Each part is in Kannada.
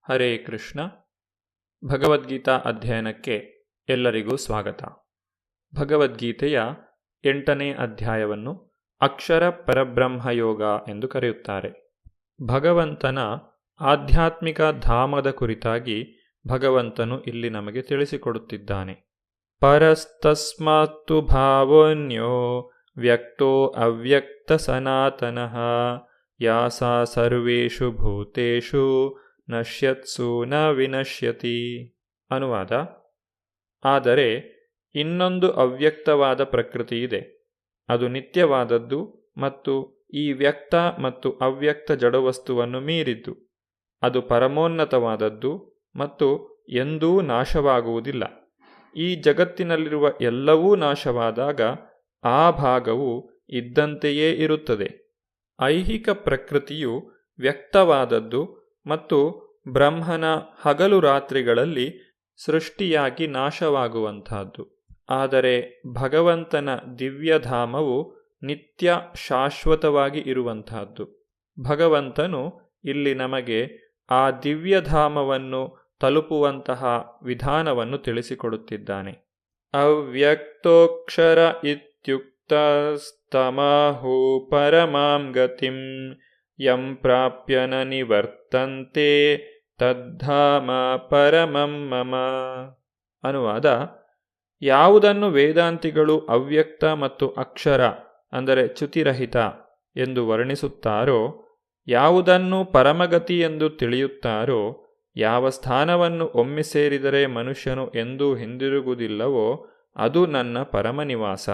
ಹರೇ ಕೃಷ್ಣ. ಭಗವದ್ಗೀತಾ ಅಧ್ಯಯನಕ್ಕೆ ಎಲ್ಲರಿಗೂ ಸ್ವಾಗತ. ಭಗವದ್ಗೀತೆಯ 8ನೇ ಅಧ್ಯಾಯವನ್ನು ಅಕ್ಷರ ಪರಬ್ರಹ್ಮಯೋಗ ಎಂದು ಕರೆಯುತ್ತಾರೆ. ಭಗವಂತನ ಆಧ್ಯಾತ್ಮಿಕ ಧಾಮದ ಕುರಿತಾಗಿ ಭಗವಂತನು ಇಲ್ಲಿ ನಮಗೆ ತಿಳಿಸಿಕೊಡುತ್ತಿದ್ದಾನೆ. ಪರಸ್ತಸ್ಮಾತ್ತು ಭಾವೋನ್ಯೋ ವ್ಯಕ್ತೋ ಅವ್ಯಕ್ತ ಸನಾತನಃ ಯಾಸಾ ಸರ್ವೇಷು ಭೂತೇಷು ನಶ್ಯತ್ಸು ನ ವಿನಶ್ಯತಿ. ಅನುವಾದ: ಆದರೆ ಇನ್ನೊಂದು ಅವ್ಯಕ್ತವಾದ ಪ್ರಕೃತಿ ಇದೆ, ಅದು ನಿತ್ಯವಾದದ್ದು ಮತ್ತು ಈ ವ್ಯಕ್ತ ಮತ್ತು ಅವ್ಯಕ್ತ ಜಡವಸ್ತುವನ್ನು ಮೀರಿದ್ದು. ಅದು ಪರಮೋನ್ನತವಾದದ್ದು ಮತ್ತು ಎಂದೂ ನಾಶವಾಗುವುದಿಲ್ಲ. ಈ ಜಗತ್ತಿನಲ್ಲಿರುವ ಎಲ್ಲವೂ ನಾಶವಾದಾಗ ಆ ಭಾಗವು ಇದ್ದಂತೆಯೇ ಇರುತ್ತದೆ. ಐಹಿಕ ಪ್ರಕೃತಿಯು ವ್ಯಕ್ತವಾದದ್ದು ಮತ್ತು ಬ್ರಹ್ಮನ ಹಗಲು ರಾತ್ರಿಗಳಲ್ಲಿ ಸೃಷ್ಟಿಯಾಗಿ ನಾಶವಾಗುವಂತಹದ್ದು. ಆದರೆ ಭಗವಂತನ ದಿವ್ಯಧಾಮವು ನಿತ್ಯ ಶಾಶ್ವತವಾಗಿ ಇರುವಂತಹದ್ದು. ಭಗವಂತನು ಇಲ್ಲಿ ನಮಗೆ ಆ ದಿವ್ಯಧಾಮವನ್ನು ತಲುಪುವಂತಹ ವಿಧಾನವನ್ನು ತಿಳಿಸಿಕೊಡುತ್ತಿದ್ದಾನೆ. ಅವ್ಯಕ್ತೋಕ್ಷರ ಇತ್ಯುಕ್ತಸ್ತಮಾಹು ಪರಮಾಂ ಗತಿಂ ಯಂ ಪ್ರಾಪ್ಯ ನ ನಿವರ್ತಂತೆ ತದ್ಧಾಮ ಪರಮಂ ಮಮ. ಅನುವಾದ: ಯಾವುದನ್ನು ವೇದಾಂತಿಗಳು ಅವ್ಯಕ್ತ ಮತ್ತು ಅಕ್ಷರ ಅಂದರೆ ಚ್ಯುತಿರಹಿತ ಎಂದು ವರ್ಣಿಸುತ್ತಾರೋ, ಯಾವುದನ್ನು ಪರಮಗತಿ ಎಂದು ತಿಳಿಯುತ್ತಾರೋ, ಯಾವ ಸ್ಥಾನವನ್ನು ಒಮ್ಮೆ ಸೇರಿದರೆ ಮನುಷ್ಯನು ಎಂದೂ ಹಿಂದಿರುಗುವುದಿಲ್ಲವೋ ಅದು ನನ್ನ ಪರಮನಿವಾಸ.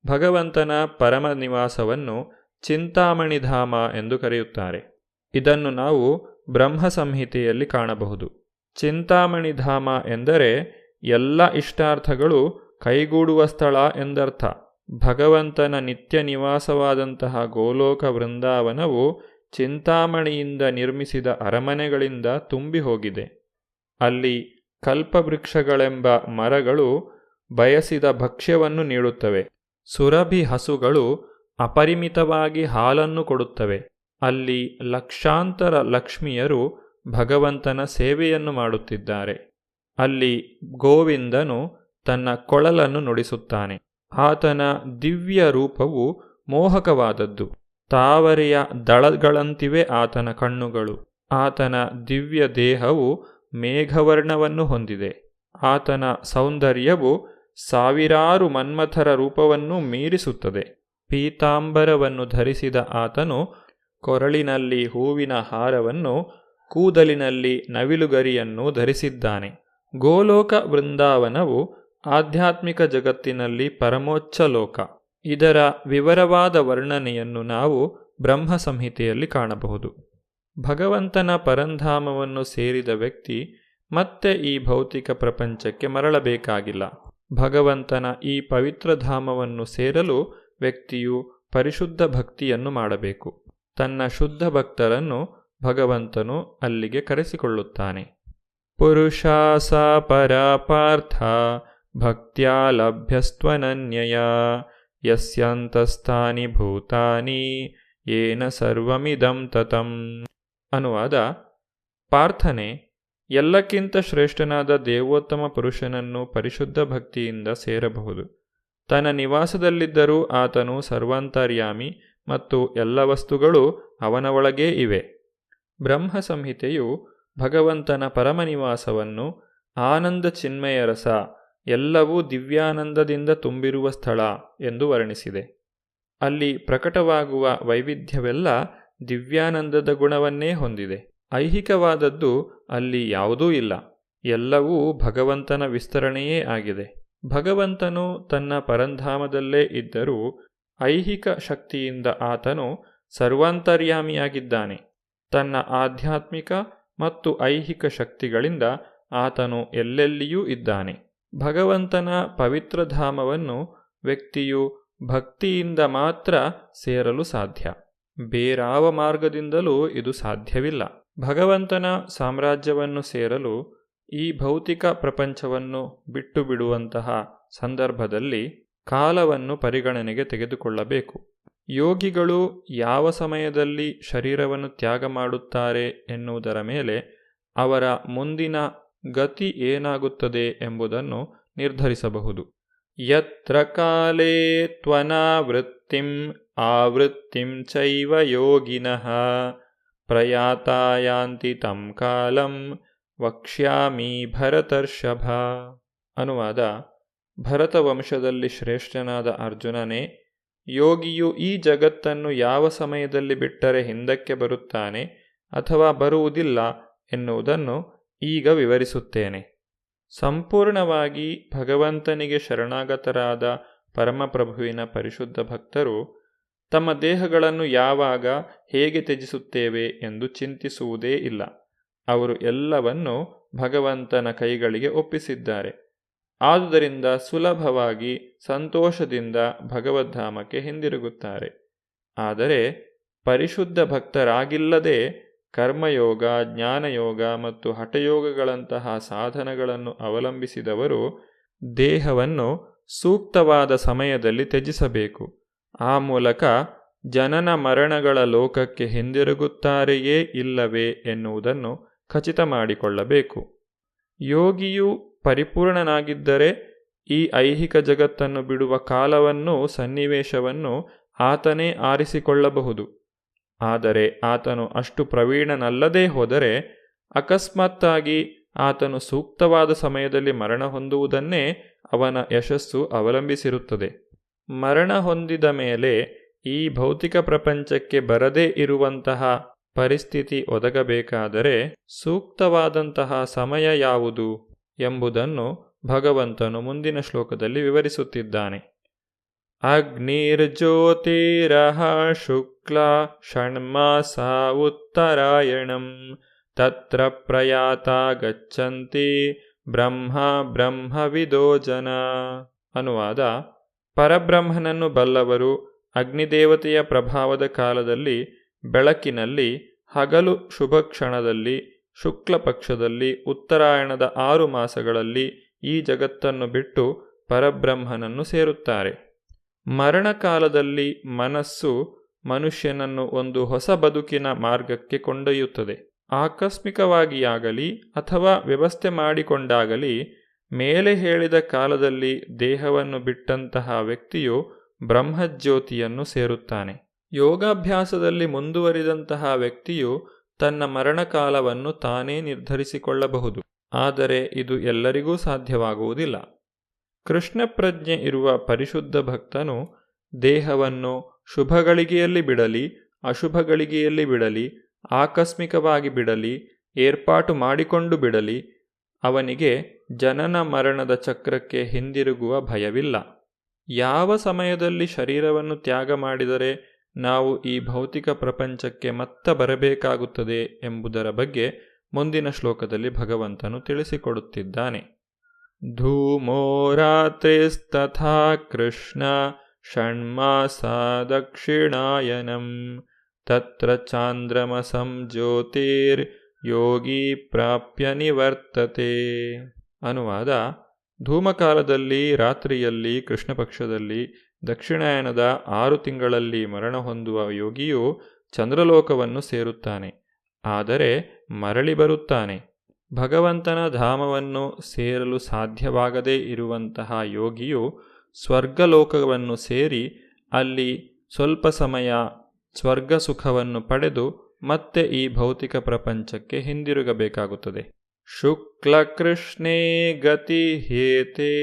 ಭಗವಂತನ ಪರಮನಿವಾಸವನ್ನು ಚಿಂತಾಮಣಿಧಾಮ ಎಂದು ಕರೆಯುತ್ತಾರೆ. ಇದನ್ನು ನಾವು ಬ್ರಹ್ಮ ಸಂಹಿತೆಯಲ್ಲಿ ಕಾಣಬಹುದು. ಚಿಂತಾಮಣಿಧಾಮ ಎಂದರೆ ಎಲ್ಲ ಇಷ್ಟಾರ್ಥಗಳು ಕೈಗೂಡುವ ಸ್ಥಳ ಎಂದರ್ಥ. ಭಗವಂತನ ನಿತ್ಯ ನಿವಾಸವಾದಂತಹ ಗೋಲೋಕ ವೃಂದಾವನವು ಚಿಂತಾಮಣಿಯಿಂದ ನಿರ್ಮಿಸಿದ ಅರಮನೆಗಳಿಂದ ತುಂಬಿ ಹೋಗಿದೆ. ಅಲ್ಲಿ ಕಲ್ಪವೃಕ್ಷಗಳೆಂಬ ಮರಗಳು ಬಯಸಿದ ಭಕ್ಷ್ಯವನ್ನು ನೀಡುತ್ತವೆ. ಸುರಭಿ ಹಸುಗಳು ಅಪರಿಮಿತವಾಗಿ ಹಾಲನ್ನು ಕೊಡುತ್ತವೆ. ಅಲ್ಲಿ ಲಕ್ಷಾಂತರ ಲಕ್ಷ್ಮಿಯರು ಭಗವಂತನ ಸೇವೆಯನ್ನು ಮಾಡುತ್ತಿದ್ದಾರೆ. ಅಲ್ಲಿ ಗೋವಿಂದನು ತನ್ನ ಕೊಳಲನ್ನು ನುಡಿಸುತ್ತಾನೆ. ಆತನ ದಿವ್ಯ ರೂಪವು ಮೋಹಕವಾದದ್ದು. ತಾವರೆಯ ದಳಗಳಂತಿವೆ ಆತನ ಕಣ್ಣುಗಳು. ಆತನ ದಿವ್ಯ ದೇಹವು ಮೇಘವರ್ಣವನ್ನು ಹೊಂದಿದೆ. ಆತನ ಸೌಂದರ್ಯವು ಸಾವಿರಾರು ಮನ್ಮಥರ ರೂಪವನ್ನು ಮೀರಿಸುತ್ತದೆ. ಪೀತಾಂಬರವನ್ನು ಧರಿಸಿದ ಆತನು ಕೊರಳಿನಲ್ಲಿ ಹೂವಿನ ಹಾರವನ್ನು, ಕೂದಲಿನಲ್ಲಿ ನವಿಲುಗರಿಯನ್ನು ಧರಿಸಿದ್ದಾನೆ. ಗೋಲೋಕ ವೃಂದಾವನವು ಆಧ್ಯಾತ್ಮಿಕ ಜಗತ್ತಿನಲ್ಲಿ ಪರಮೋಚ್ಚ ಲೋಕ. ಇದರ ವಿವರವಾದ ವರ್ಣನೆಯನ್ನು ನಾವು ಬ್ರಹ್ಮ ಸಂಹಿತೆಯಲ್ಲಿ ಕಾಣಬಹುದು. ಭಗವಂತನ ಪರಂಧಾಮವನ್ನು ಸೇರಿದ ವ್ಯಕ್ತಿ ಮತ್ತೆ ಈ ಭೌತಿಕ ಪ್ರಪಂಚಕ್ಕೆ ಮರಳಬೇಕಾಗಿಲ್ಲ. ಭಗವಂತನ ಈ ಪವಿತ್ರ ಧಾಮವನ್ನು ಸೇರಲು ವ್ಯಕ್ತಿಯು ಪರಿಶುದ್ಧ ಭಕ್ತಿಯನ್ನು ಮಾಡಬೇಕು. ತನ್ನ ಶುದ್ಧ ಭಕ್ತರನ್ನು ಭಗವಂತನು ಅಲ್ಲಿಗೆ ಕರೆಸಿಕೊಳ್ಳುತ್ತಾನೆ. ಪುರುಷಾಸ ಪರಾಪಾರ್ಥ ಭಕ್ತ್ಯಾ ಲಭ್ಯಸ್ತ್ವನನ್ಯಯ ಯಸ್ಯಾಂತಸ್ಥಾನಿ ಭೂತಾನಿ ಯೇನ ಸರ್ವಮಿದಂ ತತಂ. ಅನುವಾದ: ಪಾರ್ಥನೆ, ಎಲ್ಲಕ್ಕಿಂತ ಶ್ರೇಷ್ಠನಾದ ದೇವೋತ್ತಮ ಪುರುಷನನ್ನು ಪರಿಶುದ್ಧ ಭಕ್ತಿಯಿಂದ ಸೇರಬಹುದು. ತನ್ನ ನಿವಾಸದಲ್ಲಿದ್ದರೂ ಆತನು ಸರ್ವಾಂತರ್ಯಾಮಿ ಮತ್ತು ಎಲ್ಲ ವಸ್ತುಗಳು ಅವನ ಒಳಗೇ ಇವೆ. ಬ್ರಹ್ಮ ಸಂಹಿತೆಯು ಭಗವಂತನ ಪರಮನಿವಾಸವನ್ನು ಆನಂದ ಚಿನ್ಮಯ ರಸ, ಎಲ್ಲವೂ ದಿವ್ಯಾನಂದದಿಂದ ತುಂಬಿರುವ ಸ್ಥಳ ಎಂದು ವರ್ಣಿಸಿದೆ. ಅಲ್ಲಿ ಪ್ರಕಟವಾಗುವ ವೈವಿಧ್ಯವೆಲ್ಲ ದಿವ್ಯಾನಂದದ ಗುಣವನ್ನೇ ಹೊಂದಿದೆ. ಐಹಿಕವಾದದ್ದು ಅಲ್ಲಿ ಯಾವುದೂ ಇಲ್ಲ. ಎಲ್ಲವೂ ಭಗವಂತನ ವಿಸ್ತರಣೆಯೇ ಆಗಿದೆ. ಭಗವಂತನು ತನ್ನ ಪರಂಧಾಮದಲ್ಲೇ ಇದ್ದರೂ ಐಹಿಕ ಶಕ್ತಿಯಿಂದ ಆತನು ಸರ್ವಾಂತರ್ಯಾಮಿಯಾಗಿದ್ದಾನೆ. ತನ್ನ ಆಧ್ಯಾತ್ಮಿಕ ಮತ್ತು ಐಹಿಕ ಶಕ್ತಿಗಳಿಂದ ಆತನು ಎಲ್ಲೆಲ್ಲಿಯೂ ಇದ್ದಾನೆ. ಭಗವಂತನ ಪವಿತ್ರ ಧಾಮವನ್ನು ವ್ಯಕ್ತಿಯು ಭಕ್ತಿಯಿಂದ ಮಾತ್ರ ಸೇರಲು ಸಾಧ್ಯ. ಬೇರಾವ ಮಾರ್ಗದಿಂದಲೂ ಇದು ಸಾಧ್ಯವಿಲ್ಲ. ಭಗವಂತನ ಸಾಮ್ರಾಜ್ಯವನ್ನು ಸೇರಲು ಈ ಭೌತಿಕ ಪ್ರಪಂಚವನ್ನು ಬಿಟ್ಟು ಬಿಡುವಂತಹ ಸಂದರ್ಭದಲ್ಲಿ ಕಾಲವನ್ನು ಪರಿಗಣನೆಗೆ ತೆಗೆದುಕೊಳ್ಳಬೇಕು. ಯೋಗಿಗಳು ಯಾವ ಸಮಯದಲ್ಲಿ ಶರೀರವನ್ನು ತ್ಯಾಗ ಮಾಡುತ್ತಾರೆ ಎನ್ನುವುದರ ಮೇಲೆ ಅವರ ಮುಂದಿನ ಗತಿ ಏನಾಗುತ್ತದೆ ಎಂಬುದನ್ನು ನಿರ್ಧರಿಸಬಹುದು. ಯತ್ರ ಕಾಲೇ ತ್ವನಾವೃತ್ತಿಂ ಆವೃತ್ತಿಂ ಚೈವ ಯೋಗಿನಃ ಪ್ರಯಾತಾಯಾಂತಿ ತಂ ಕಾಲಂ ವಕ್ಷ್ಯಾಮಿ ಭರತರ್ಷಭ. ಅನುವಾದ: ಭರತ ವಂಶದಲ್ಲಿ ಶ್ರೇಷ್ಠನಾದ ಅರ್ಜುನನೇ, ಯೋಗಿಯು ಈ ಜಗತ್ತನ್ನು ಯಾವ ಸಮಯದಲ್ಲಿ ಬಿಟ್ಟರೆ ಹಿಂದಕ್ಕೆ ಬರುತ್ತಾನೆ ಅಥವಾ ಬರುವುದಿಲ್ಲ ಎನ್ನುವುದನ್ನು ಈಗ ವಿವರಿಸುತ್ತೇನೆ. ಸಂಪೂರ್ಣವಾಗಿ ಭಗವಂತನಿಗೆ ಶರಣಾಗತರಾದ ಪರಮಪ್ರಭುವಿನ ಪರಿಶುದ್ಧ ಭಕ್ತರು ತಮ್ಮ ದೇಹಗಳನ್ನು ಯಾವಾಗ ಹೇಗೆ ತ್ಯಜಿಸುತ್ತೇವೆ ಎಂದು ಚಿಂತಿಸುವುದೇ ಇಲ್ಲ. ಅವರು ಎಲ್ಲವನ್ನೂ ಭಗವಂತನ ಕೈಗಳಿಗೆ ಒಪ್ಪಿಸಿದ್ದಾರೆ. ಆದುದರಿಂದ ಸುಲಭವಾಗಿ ಸಂತೋಷದಿಂದ ಭಗವದ್ಧಾಮಕ್ಕೆ ಹಿಂದಿರುಗುತ್ತಾರೆ. ಆದರೆ ಪರಿಶುದ್ಧ ಭಕ್ತರಾಗಿಲ್ಲದೆ ಕರ್ಮಯೋಗ, ಜ್ಞಾನಯೋಗ ಮತ್ತು ಹಠಯೋಗಗಳಂತಹ ಸಾಧನಗಳನ್ನು ಅವಲಂಬಿಸಿದವರು ದೇಹವನ್ನು ಸೂಕ್ತವಾದ ಸಮಯದಲ್ಲಿ ತ್ಯಜಿಸಬೇಕು. ಆ ಮೂಲಕ ಜನನ ಮರಣಗಳ ಲೋಕಕ್ಕೆ ಹಿಂದಿರುಗುತ್ತಾರೆಯೇ ಇಲ್ಲವೇ ಎನ್ನುವುದನ್ನು ಖಚಿತ ಮಾಡಿಕೊಳ್ಳಬೇಕು. ಯೋಗಿಯು ಪರಿಪೂರ್ಣನಾಗಿದ್ದರೆ ಈ ಐಹಿಕ ಜಗತ್ತನ್ನು ಬಿಡುವ ಕಾಲವನ್ನು, ಸನ್ನಿವೇಶವನ್ನು ಆತನೇ ಆರಿಸಿಕೊಳ್ಳಬಹುದು. ಆದರೆ ಆತನು ಅಷ್ಟು ಪ್ರವೀಣನಲ್ಲದೇ ಹೋದರೆ ಅಕಸ್ಮಾತ್ತಾಗಿ ಆತನು ಸೂಕ್ತವಾದ ಸಮಯದಲ್ಲಿ ಮರಣ ಹೊಂದುವುದನ್ನೇ ಅವನ ಯಶಸ್ಸು ಅವಲಂಬಿಸಿರುತ್ತದೆ. ಮರಣ ಹೊಂದಿದ ಮೇಲೆ ಈ ಭೌತಿಕ ಪ್ರಪಂಚಕ್ಕೆ ಬರದೇ ಇರುವಂತಹ ಪರಿಸ್ಥಿತಿ ಒದಗಬೇಕಾದರೆ ಸೂಕ್ತವಾದಂತಹ ಸಮಯ ಯಾವುದು ಎಂಬುದನ್ನು ಭಗವಂತನು ಮುಂದಿನ ಶ್ಲೋಕದಲ್ಲಿ ವಿವರಿಸುತ್ತಿದ್ದಾನೆ. ಅಗ್ನಿರ್ಜ್ಯೋತಿರಃ ಶುಕ್ಲ ಷಣ್ಮಾಸ ಉತ್ತರಾಯಣಂ ತತ್ರ ಪ್ರಯಾತ ಗಚ್ಚಂತಿ ಬ್ರಹ್ಮ ಬ್ರಹ್ಮವಿದೋ ಜನ. ಅನುವಾದ: ಪರಬ್ರಹ್ಮನನ್ನು ಬಲ್ಲವರು ಅಗ್ನಿದೇವತೆಯ ಪ್ರಭಾವದ ಕಾಲದಲ್ಲಿ, ಬೆಳಕಿನಲ್ಲಿ, ಹಗಲು ಶುಭ ಕ್ಷಣದಲ್ಲಿ, ಶುಕ್ಲ ಪಕ್ಷದಲ್ಲಿ, ಉತ್ತರಾಯಣದ 6 ಮಾಸಗಳಲ್ಲಿ ಈ ಜಗತ್ತನ್ನು ಬಿಟ್ಟು ಪರಬ್ರಹ್ಮನನ್ನು ಸೇರುತ್ತಾರೆ. ಮರಣಕಾಲದಲ್ಲಿ ಮನಸ್ಸು ಮನುಷ್ಯನನ್ನು ಒಂದು ಹೊಸ ಬದುಕಿನ ಮಾರ್ಗಕ್ಕೆ ಕೊಂಡೊಯ್ಯುತ್ತದೆ. ಆಕಸ್ಮಿಕವಾಗಿಯಾಗಲಿ ಅಥವಾ ವ್ಯವಸ್ಥೆ ಮಾಡಿಕೊಂಡಾಗಲಿ ಮೇಲೆ ಹೇಳಿದ ಕಾಲದಲ್ಲಿ ದೇಹವನ್ನು ಬಿಟ್ಟಂತಹ ವ್ಯಕ್ತಿಯು ಬ್ರಹ್ಮಜ್ಯೋತಿಯನ್ನು ಸೇರುತ್ತಾನೆ. ಯೋಗಾಭ್ಯಾಸದಲ್ಲಿ ಮುಂದುವರಿದಂತಹ ವ್ಯಕ್ತಿಯು ತನ್ನ ಮರಣಕಾಲವನ್ನು ತಾನೇ ನಿರ್ಧರಿಸಿಕೊಳ್ಳಬಹುದು. ಆದರೆ ಇದು ಎಲ್ಲರಿಗೂ ಸಾಧ್ಯವಾಗುವುದಿಲ್ಲ. ಕೃಷ್ಣ ಪ್ರಜ್ಞೆ ಇರುವ ಪರಿಶುದ್ಧ ಭಕ್ತನು ದೇಹವನ್ನು ಶುಭಗಳಿಗೆಯಲ್ಲಿ ಬಿಡಲಿ, ಅಶುಭಗಳಿಗೆಯಲ್ಲಿ ಬಿಡಲಿ, ಆಕಸ್ಮಿಕವಾಗಿ ಬಿಡಲಿ, ಏರ್ಪಾಟು ಮಾಡಿಕೊಂಡು ಬಿಡಲಿ, ಅವನಿಗೆ ಜನನ ಮರಣದ ಚಕ್ರಕ್ಕೆ ಹಿಂದಿರುಗುವ ಭಯವಿಲ್ಲ. ಯಾವ ಸಮಯದಲ್ಲಿ ಶರೀರವನ್ನು ತ್ಯಾಗ ಮಾಡಿದರೆ ನಾವು ಈ ಭೌತಿಕ ಪ್ರಪಂಚಕ್ಕೆ ಮತ್ತೆ ಬರಬೇಕಾಗುತ್ತದೆ ಎಂಬುದರ ಬಗ್ಗೆ ಮುಂದಿನ ಶ್ಲೋಕದಲ್ಲಿ ಭಗವಂತನು ತಿಳಿಸಿಕೊಡುತ್ತಿದ್ದಾನೆ. ಧೂಮೋ ರಾತ್ರಿಸ್ತಥಾ ಕೃಷ್ಣ ಷಣ್ಮಾಸ ದಕ್ಷಿಣಾಯನಂ ತತ್ರ ಚಾಂದ್ರಮಸಂ ಜ್ಯೋತಿರ್ ಯೋಗಿ ಪ್ರಾಪ್ಯ ನಿವರ್ತತೆ. ಅನುವಾದ: ಧೂಮಕಾಲದಲ್ಲಿ, ರಾತ್ರಿಯಲ್ಲಿ, ಕೃಷ್ಣ ಪಕ್ಷದಲ್ಲಿ, ದಕ್ಷಿಣಾಯನದ 6 ತಿಂಗಳಲ್ಲಿ ಮರಣ ಹೊಂದುವ ಯೋಗಿಯು ಚಂದ್ರಲೋಕವನ್ನು ಸೇರುತ್ತಾನೆ. ಆದರೆ ಮರಳಿ ಬರುತ್ತಾನೆ. ಭಗವಂತನ ಧಾಮವನ್ನು ಸೇರಲು ಸಾಧ್ಯವಾಗದೇ ಇರುವಂತಹ ಯೋಗಿಯು ಸ್ವರ್ಗಲೋಕವನ್ನು ಸೇರಿ ಅಲ್ಲಿ ಸ್ವಲ್ಪ ಸಮಯ ಸ್ವರ್ಗ ಸುಖವನ್ನು ಪಡೆದು ಮತ್ತೆ ಈ ಭೌತಿಕ ಪ್ರಪಂಚಕ್ಕೆ ಹಿಂದಿರುಗಬೇಕಾಗುತ್ತದೆ. ಶುಕ್ಲಕೃಷ್ಣೇ ಗತಿ ಹೇತೆ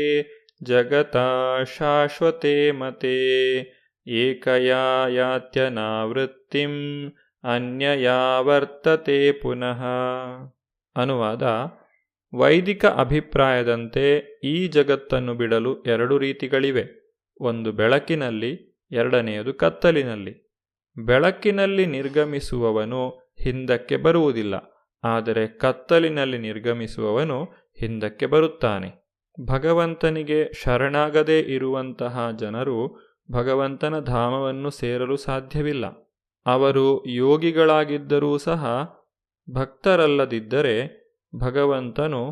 ಜಗತಾ ಶಾಶ್ವತೆ ಮತೆ ಏಕಯಾ ಯಾತ್ಯನಾವೃತ್ತಿಂ ಅನ್ಯಯಾ ವರ್ತತೆ ಪುನಃ. ಅನುವಾದ: ವೈದಿಕ ಅಭಿಪ್ರಾಯದಂತೆ ಈ ಜಗತ್ತನ್ನು ಬಿಡಲು 2 ರೀತಿಗಳಿವೆ. ಒಂದು ಬೆಳಕಿನಲ್ಲಿ, ಎರಡನೆಯದು ಕತ್ತಲಿನಲ್ಲಿ. ಬೆಳಕಿನಲ್ಲಿ ನಿರ್ಗಮಿಸುವವನು ಹಿಂದಕ್ಕೆ ಬರುವುದಿಲ್ಲ, ಆದರೆ ಕತ್ತಲಿನಲ್ಲಿ ನಿರ್ಗಮಿಸುವವನು ಹಿಂದಕ್ಕೆ ಬರುತ್ತಾನೆ. ಭಗವಂತನಿಗೆ ಶರಣಾಗದೇ ಇರುವಂತಹ ಜನರು ಭಗವಂತನ ಧಾಮವನ್ನು ಸೇರಲು ಸಾಧ್ಯವಿಲ್ಲ. ಅವರು ಯೋಗಿಗಳಾಗಿದ್ದರೂ ಸಹ ಭಕ್ತರಲ್ಲದಿದ್ದರೆ ಭಗವಂತನು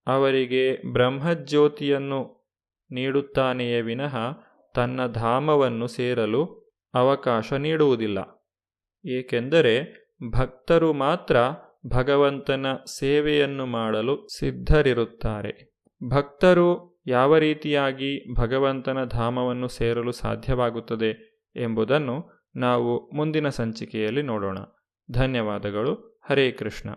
ಅವರಿಗೆ ಬ್ರಹ್ಮಜ್ಯೋತಿಯನ್ನು ನೀಡುತ್ತಾನೆಯೇ ವಿನಃ ತನ್ನ ಧಾಮವನ್ನು ಸೇರಲು ಅವಕಾಶ ನೀಡುವುದಿಲ್ಲ. ಏಕೆಂದರೆ ಭಕ್ತರು ಮಾತ್ರ ಭಗವಂತನ ಸೇವೆಯನ್ನು ಮಾಡಲು ಸಿದ್ಧರಿರುತ್ತಾರೆ. ಭಕ್ತರು ಯಾವ ರೀತಿಯಾಗಿ ಭಗವಂತನ ಧಾಮವನ್ನು ಸೇರಲು ಸಾಧ್ಯವಾಗುತ್ತದೆ ಎಂಬುದನ್ನು ನಾವು ಮುಂದಿನ ಸಂಚಿಕೆಯಲ್ಲಿ ನೋಡೋಣ. ಧನ್ಯವಾದಗಳು. ಹರೇ ಕೃಷ್ಣ.